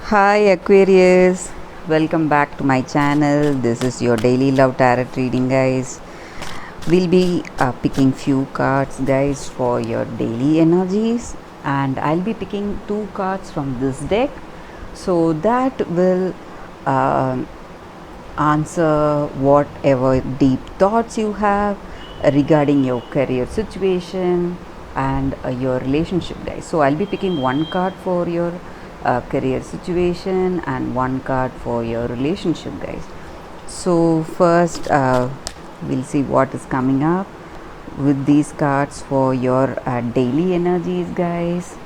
Hi Aquarius, welcome back to my channel. This is your daily love tarot reading, guys. We'll be picking few cards, guys, for your daily energies, and I'll be picking two cards from this deck, so that will answer whatever deep thoughts you have regarding your career situation and your relationship, guys. So I'll be picking one card for your career situation and one card for your relationship, guys. So first we'll see what is coming up with these cards for your daily energies, guys.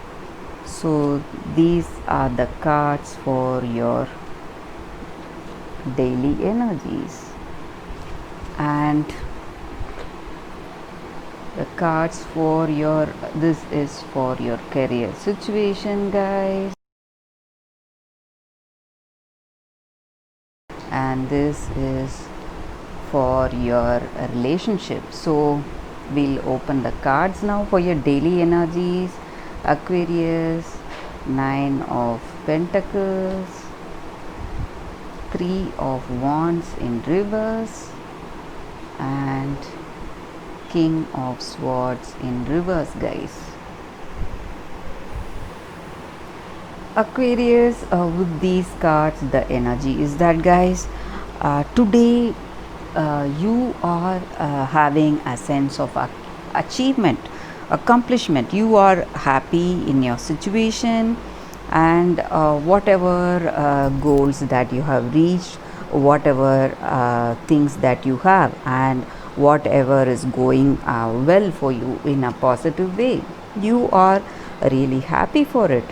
So these are the cards for your daily energies, and the cards for your this is for your career situation, guys, and this is for your relationship. So we'll open the cards now for your daily energies. Aquarius, 9 of Pentacles, 3 of Wands in reverse, and King of Swords in reverse, guys. Aquarius, with these cards, the energy is that, guys, today you are having a sense of achievement, accomplishment. You are happy in your situation, and whatever goals that you have reached, whatever things that you have, and whatever is going well for you in a positive way, you are really happy for it,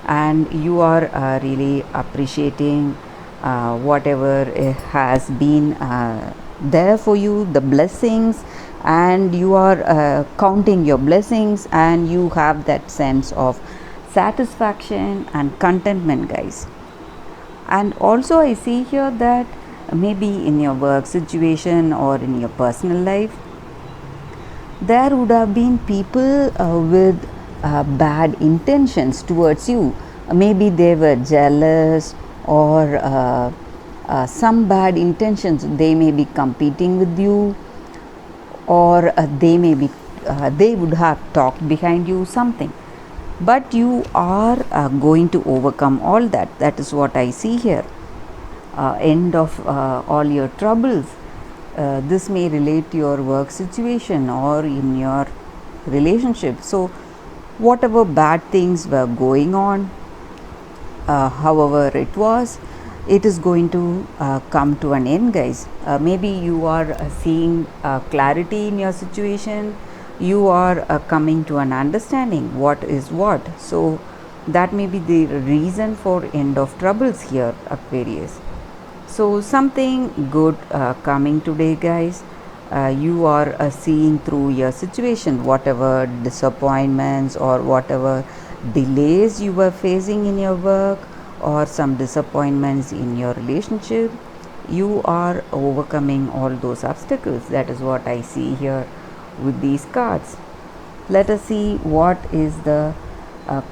and you are really appreciating whatever has been there for you, the blessings, and you are counting your blessings, and you have that sense of satisfaction and contentment, guys. And also I see here that maybe in your work situation or in your personal life, there would have been people with bad intentions towards you. Maybe they were jealous, or some bad intentions. They may be competing with you, or they would have talked behind you something. But you are going to overcome all that. That is what I see here. End of all your troubles. This may relate to your work situation or in your relationship. So whatever bad things were going on, however it is going to come to an end, guys. Maybe you are seeing clarity in your situation. You are coming to an understanding what is what. So that may be the reason for end of troubles here, Aquarius. So something good coming today, guys. You are seeing through your situation, whatever disappointments or whatever delays you were facing in your work, or some disappointments in your relationship. You are overcoming all those obstacles. That is what I see here with these cards. Let us see what is the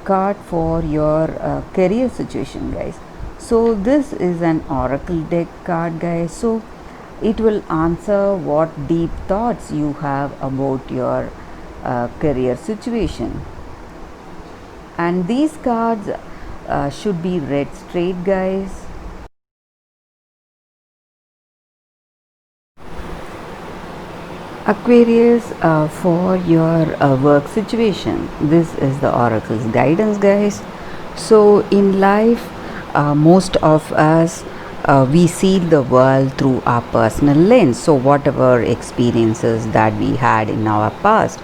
card for your career situation, guys. So this is an oracle deck card, guys. So it will answer what deep thoughts you have about your career situation, and these cards should be read straight, guys. Aquarius, for your work situation, this is the oracle's guidance, guys. So in life, most of us we see the world through our personal lens. So whatever experiences that we had in our past,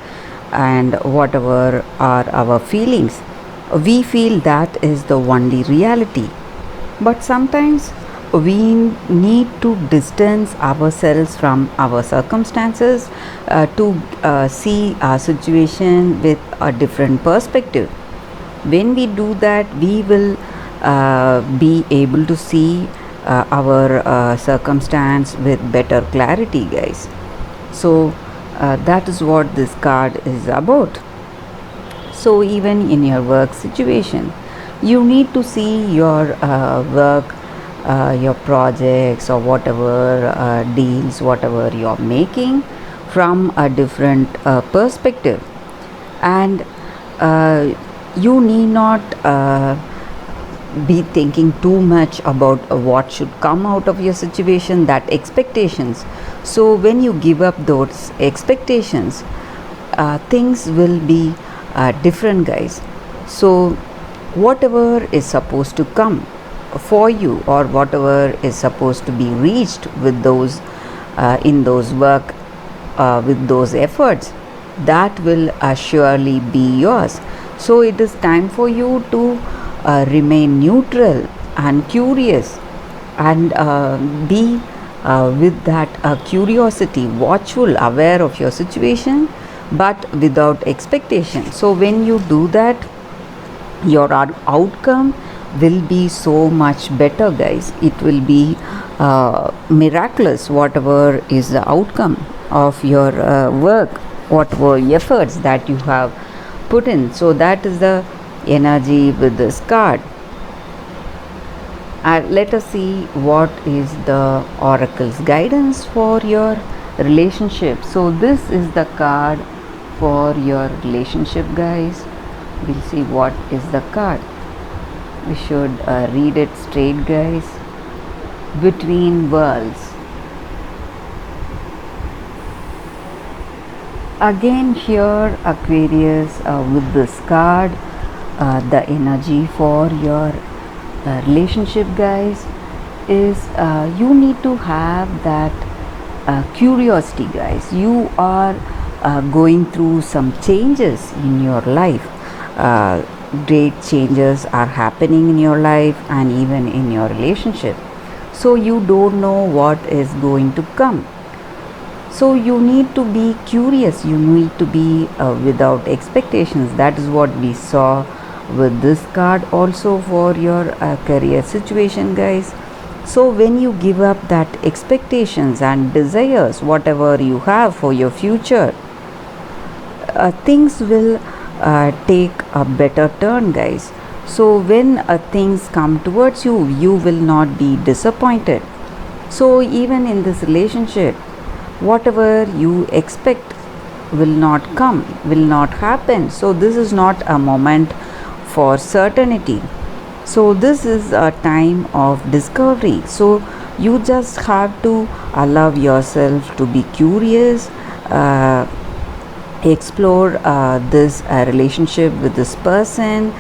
and whatever are our feelings, we feel that is the only reality. But sometimes we need to distance ourselves from our circumstances to see our situation with a different perspective. When we do that, we will be able to see our circumstance with better clarity, guys. So that is what this card is about. So even in your work situation, You need to see your work, your projects, or whatever deals, whatever you're making from a different perspective. And you need not be thinking too much about what should come out of your situation, that expectations. So when you give up those expectations, things will be different, guys. So whatever is supposed to come for you, or whatever is supposed to be reached with those in those work, with those efforts, that will surely be yours. So it is time for you to remain neutral and curious, and be with that curiosity, watchful, aware of your situation, but without expectation. So when you do that, your outcome will be so much better, guys. It will be miraculous, whatever is the outcome of your work, whatever efforts that you have put in. So that is the energy with this card. Let us see what is the oracle's guidance for your relationship. So this is the card for your relationship, guys. We'll see what is the card. We should read it straight, guys. Between worlds. Again here, Aquarius, with this card, the energy for your relationship, guys, is you need to have that curiosity, guys. You are going through some changes in your life. Great changes are happening in your life and even in your relationship. So you don't know what is going to come. So you need to be curious. You need to be without expectations. That is what we saw with this card also for your career situation, guys. So when you give up that expectations and desires, whatever you have for your future, things will take a better turn, guys. So when things come towards you, you will not be disappointed. So even in this relationship, whatever you expect will not come, will not happen. So this is not a moment for certainty. So this is a time of discovery. So you just have to allow yourself to be curious, explore this relationship with this person,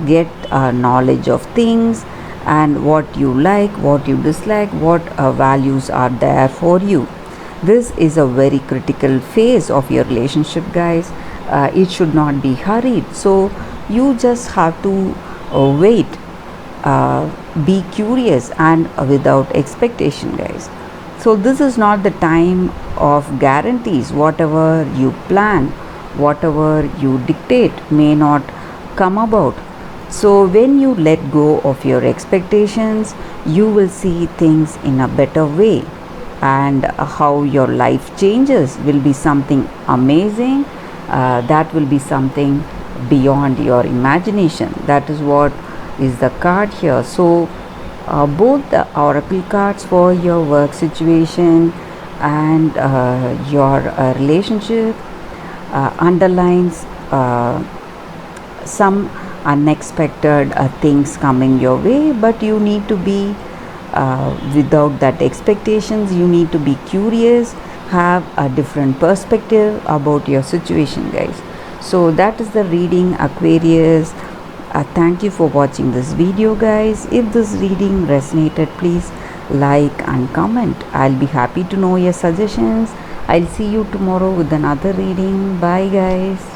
get knowledge of things, and what you like, what you dislike, what values are there for you. This is a very critical phase of your relationship, guys. It should not be hurried. So you just have to wait, be curious, and without expectation, guys. So this is not the time of guarantees. Whatever you plan, whatever you dictate may not come about. So when you let go of your expectations, you will see things in a better way, and how your life changes will be something amazing. That will be something beyond your imagination. That is what is the card here. So both the oracle cards for your work situation and your relationship underlines some unexpected things coming your way, but you need to be without that expectations. You need to be curious, have a different perspective about your situation, guys. So that is the reading, Aquarius. Thank you for watching this video, guys. If this reading resonated, please like and comment. I'll be happy to know your suggestions. I'll see you tomorrow with another reading. Bye, guys.